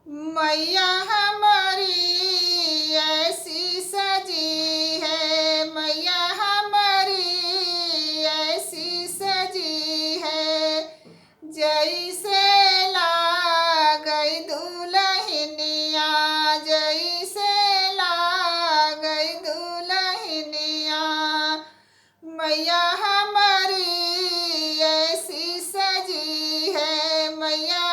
मैया हमारी ऐसी सजी है, मैया हमारी ऐसी सजी है, जैसे लागई दुल्हनिया, जैसे लागई दुल्हनिया। मैया हमारी ऐसी सजी है, मैया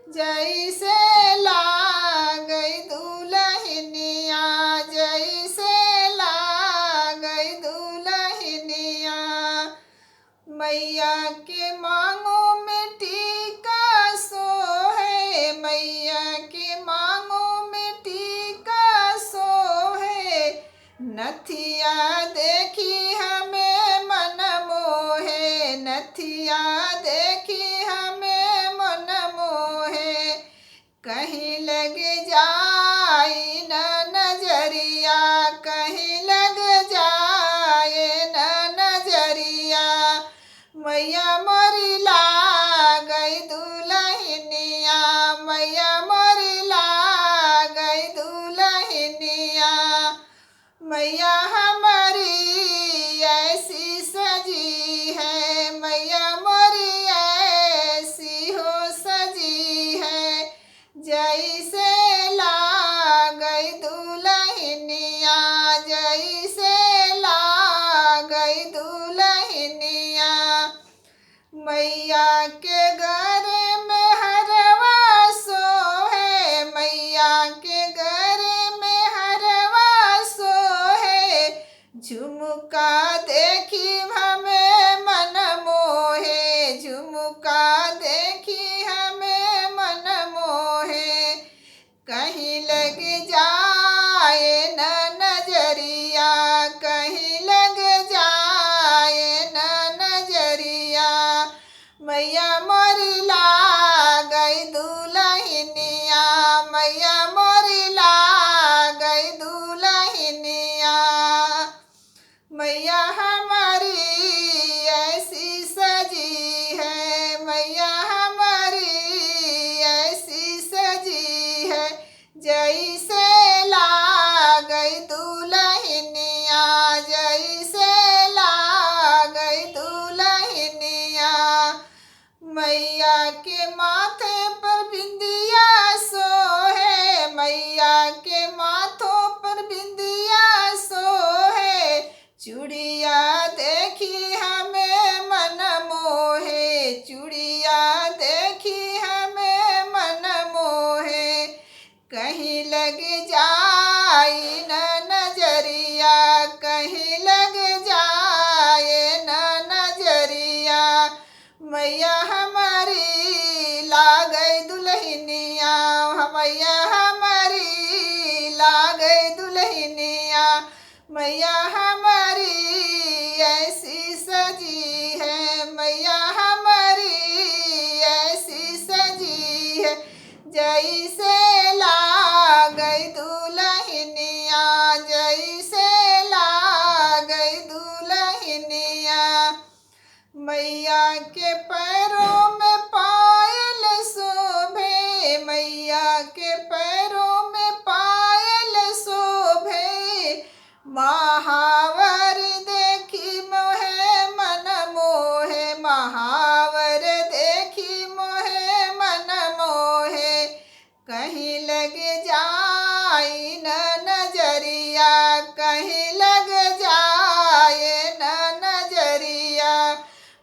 जैसे लागई दुल्हनिया, जैसे लागई दुल्हनिया। मैया के मांगों में टीका सोहे, मैया के मांगों में टीका सोहे, नथिया देखी हमें मन मोहे, नथिया देखी हमें मन मोहे। कहीं लग जाए न नजरिया, कहीं लग जाए न नजरिया। मैया मोरी लागई दुल्हनिया, मैया मोरी लागई दुल्हनिया। मैया हमारी ऐसी सजी है, मैया मोरी ऐसी हो सजी है, जैसे लागई दुल्हनिया, जैसे लागई दुल्हनिया। मैया के गले में हरवा सोहे, मैया के गले में हरवा सोहे, झुमका देखी हमें मन मोहे, झुमका देखी हमें मन मोहे। कहीं लग जाए न नजरिया, कहीं लग जाए न नजरिया। मैया मोरी लागई दुल्हनिया, मैया मोरी लागई दुल्हनिया। मैया हमारी ऐसी सजी है, मैया हमारी ऐसी सजी है, जैसे लागई दुल्हनिया, जैसे लागई दुल्हनिया। मैया के माथे पर बिंदिया सोहे, मैया के माथों पर बिंदिया सोहे, चूड़िया देखी हमें मन मोहे, चूड़िया देखी हमें मन मोहे। कहीं लग जाए न नजरिया, कहीं लग जाए न नजरिया। मैया हमारी लागई दुल्हनिया, मैया हमारी लागई दुल्हनिया। मैया हमारी ऐसी सजी है, मैया हमारी ऐसी सजी है, जैसे लागई दुल्हनिया, जैसे लागई दुल्हनिया। मैया के पैरों में पायल शोभे, मैया के पैरों में पायल शोभे, महावर देखी मोहे मन मोहे, महावर देखी मोहे मन मोहे। कहीं लग जाए न नजरिया, कहीं लग जाए न नजरिया।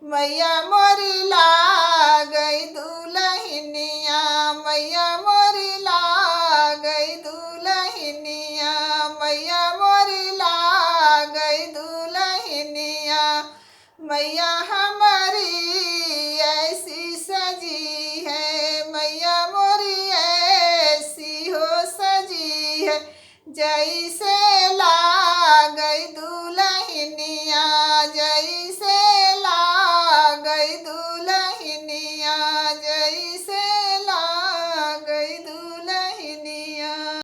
मैया मोरी लागई दुल्हनिया, मैया मोरी लागई दुल्हनिया, मैया मोरी लागई दुल्हनिया। मैया हमारी ऐसी सजी है, मैया मोरी ऐसी हो सजी है, जैसे लागई दुल्हनिया।